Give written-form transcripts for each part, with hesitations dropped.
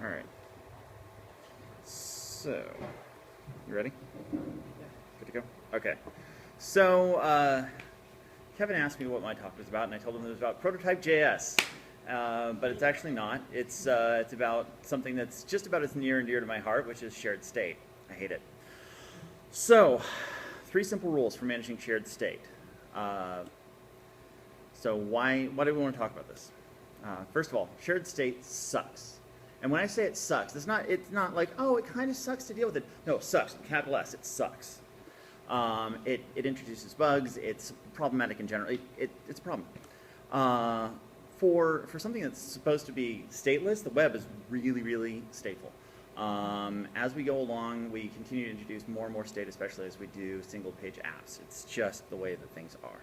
All right. So, you ready? Good to go? Okay. So, Kevin asked me what my talk was about, and I told him it was about prototype.js. But it's actually not. It's about something that's just about as near and dear to my heart, which is shared state. I hate it. So, 3 simple rules for managing shared state. So why do we want to talk about this? First of all, shared state sucks. And when I say it sucks, it's not like, oh, it kind of sucks to deal with it. No, it sucks, capital S, it sucks. It introduces bugs, it's problematic in general. It's a problem. For something that's supposed to be stateless, the web is really, really stateful. As we go along, we continue to introduce more and more state, especially as we do single-page apps. It's just the way that things are.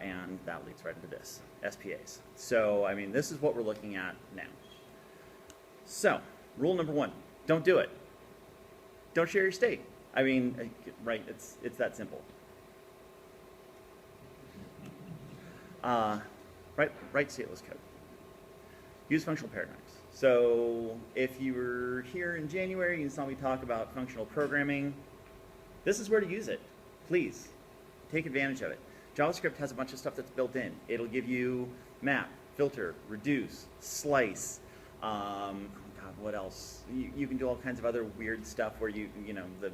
And that leads right into this, SPAs. So, I mean, this is what we're looking at now. So, rule number 1, don't do it. Don't share your state. I mean, right, it's that simple. Write stateless code. Use functional paradigms. So, if you were here in January, you saw me talk about functional programming. This is where to use it. Please, take advantage of it. JavaScript has a bunch of stuff that's built in. It'll give you map, filter, reduce, slice. Oh God, what else? You can do all kinds of other weird stuff where you know, the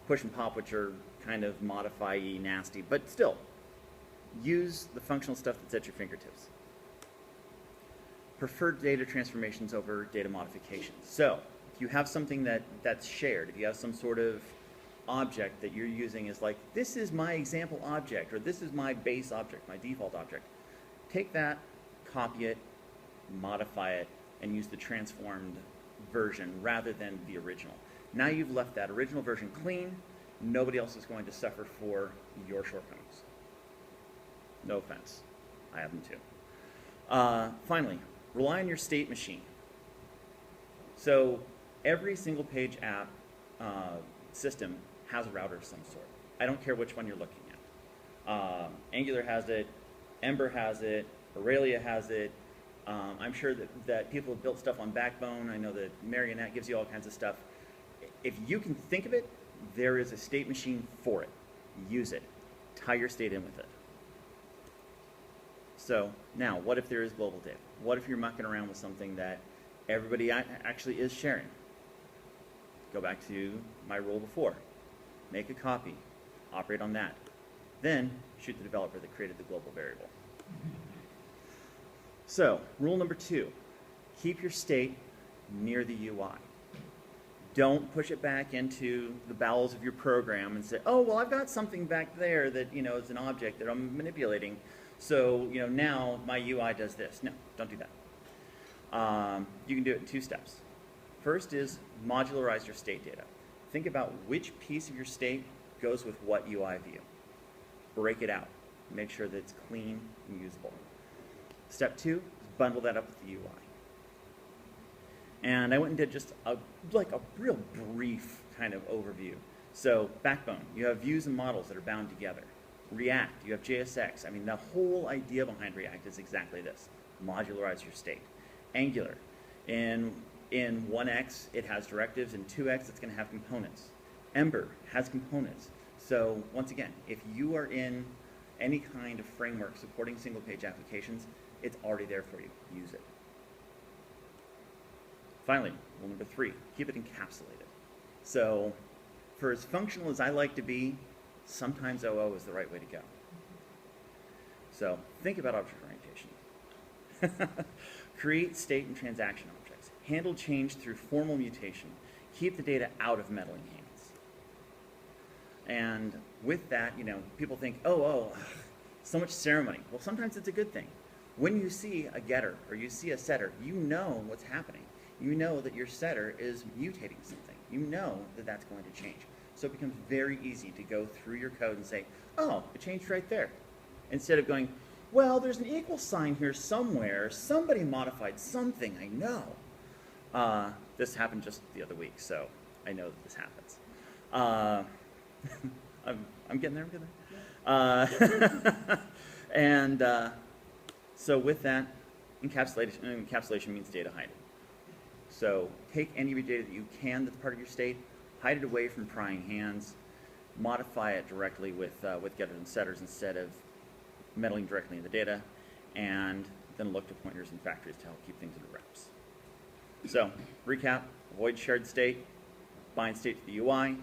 push and pop, which are kind of modify-y, nasty, but still, use the functional stuff that's at your fingertips. Prefer data transformations over data modifications. So, if you have something that's shared, if you have some sort of object that you're using is like, this is my example object, or this is my base object, my default object. Take that, copy it, modify it, and use the transformed version rather than the original. Now you've left that original version clean. Nobody else is going to suffer for your shortcomings. No offense. I have them too. Finally, rely on your state machine. So every single page app system has a router of some sort. I don't care which one you're looking at. Angular has it, Ember has it, Aurelia has it. I'm sure that people have built stuff on Backbone. I know that Marionette gives you all kinds of stuff. If you can think of it, there is a state machine for it. Use it. Tie your state in with it. So now, what if there is global data? What if you're mucking around with something that everybody actually is sharing? Go back to my rule before. Make a copy. Operate on that. Then shoot the developer that created the global variable. So, rule number 2. Keep your state near the UI. Don't push it back into the bowels of your program and say, oh, well, I've got something back there that, you know, is an object that I'm manipulating. So, you know, now my UI does this. No, don't do that. You can do it in 2 steps. First is modularize your state data. Think about which piece of your state goes with what UI view. Break it out. Make sure that it's clean and usable. Step 2 is bundle that up with the UI. And I went and did just a real brief kind of overview. So Backbone, you have views and models that are bound together. React, you have JSX. I mean, the whole idea behind React is exactly this. Modularize your state. Angular, in 1x, it has directives. In 2x, it's going to have components. Ember has components. So once again, if you are in any kind of framework supporting single-page applications, it's already there for you. Use it. Finally, rule number 3, keep it encapsulated. So for as functional as I like to be, sometimes OO is the right way to go. So think about object orientation. Create state and transaction objects. Handle change through formal mutation. Keep the data out of meddling hands. And with that, you know, people think, oh, so much ceremony. Well, sometimes it's a good thing. When you see a getter or you see a setter, you know what's happening. You know that your setter is mutating something. You know that that's going to change. So it becomes very easy to go through your code and say, oh, it changed right there. Instead of going, well, there's an equal sign here somewhere. Somebody modified something, I know. This happened just the other week, so I know that this happens. I'm getting there, And so with that, encapsulation means data hiding. So take any of your data that you can that's part of your state, hide it away from prying hands, modify it directly with getters and setters instead of meddling directly in the data, and then look to pointers and factories to help keep things in wraps. So, recap, avoid shared state, bind state to the UI,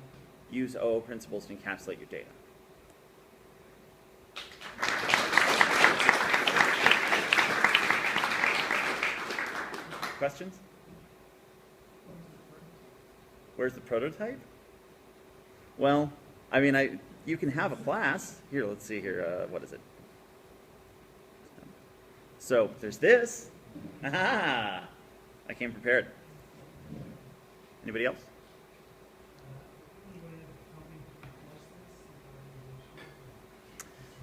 use OO principles to encapsulate your data. Questions? Where's the prototype? Well, I mean, you can have a class. Here, let's see here. What is it? So there's this. Aha! I came prepared. Anybody else?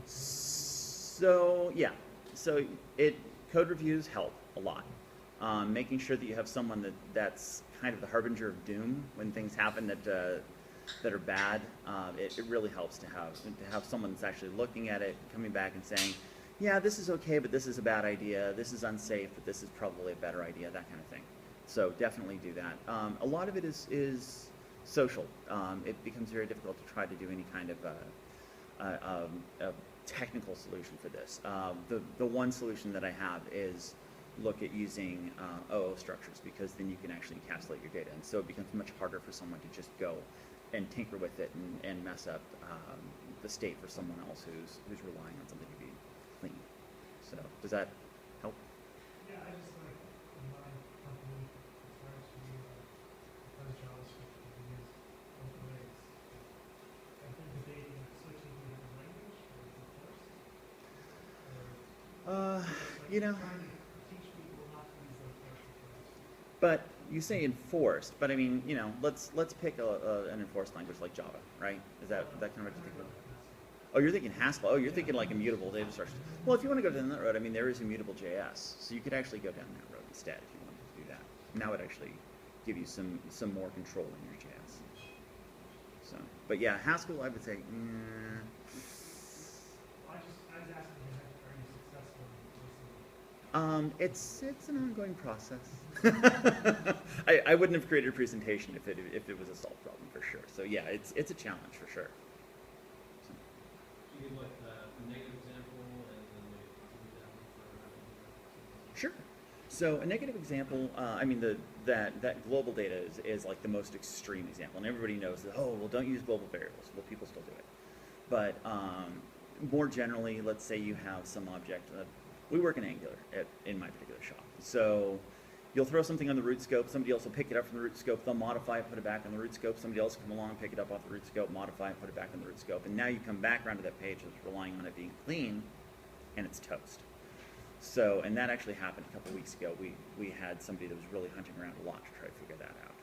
So yeah, so code reviews help a lot. Making sure that you have someone that's kind of the harbinger of doom when things happen that are bad. It really helps to have someone that's actually looking at it, coming back and saying, yeah, this is okay, but this is a bad idea. This is unsafe, but this is probably a better idea. That kind of thing. So definitely do that. A lot of it is social. It becomes very difficult to try to do any kind of a technical solution for this. The one solution that I have is look at using OO structures, because then you can actually encapsulate your data, and so it becomes much harder for someone to just go and tinker with it and mess up the state for someone else who's relying on something to be clean. So does that help? Yeah, I just like in my company, as far as we because JavaScript can be used both ways. I think debating switching to a different language or is it forced? You know. Trying to teach people not to use those forces. But you say enforced, but I mean, you know, let's pick an enforced language like Java, right? Is that kind of what you're thinking? Oh, you're thinking Haskell. Oh, you're thinking like immutable data structures. Well, if you want to go down that road, I mean, there is immutable JS, so you could actually go down that road instead if you wanted to do that. And that would actually give you some more control in your JS. So, but yeah, Haskell, I would say. I was asking you, are you successful in forcing? It's an ongoing process. I wouldn't have created a presentation if it was a solved problem for sure. So yeah, it's a challenge for sure. So. You give like a negative example and then maybe a positive example for Sure. So a negative example, I mean that global data is like the most extreme example, and everybody knows that. Oh, well, don't use global variables. Well, people still do it. But more generally, let's say you have some object. We work in Angular in my particular shop. So you'll throw something on the root scope, somebody else will pick it up from the root scope, they'll modify it, put it back on the root scope, somebody else will come along, pick it up off the root scope, modify it, put it back on the root scope, and now you come back around to that page that's relying on it being clean, and it's toast. So, and that actually happened a couple weeks ago. We had somebody that was really hunting around a lot to try to figure that out.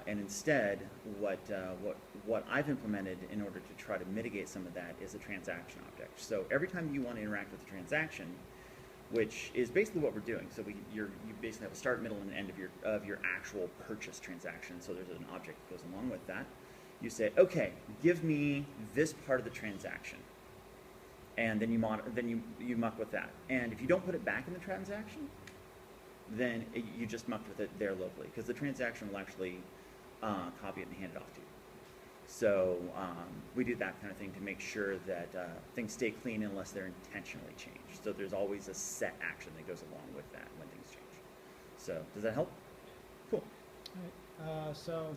And instead, what I've implemented in order to try to mitigate some of that is a transaction object. So every time you want to interact with a transaction, which is basically what we're doing. So you basically have a start, middle, and end of your actual purchase transaction. So there's an object that goes along with that. You say, okay, give me this part of the transaction, and then you muck with that. And if you don't put it back in the transaction, then you just mucked with it there locally, because the transaction will actually copy it and hand it off to you. So we do that kind of thing to make sure that things stay clean unless they're intentionally changed. So there's always a set action that goes along with that when things change. So does that help? Cool. All right. So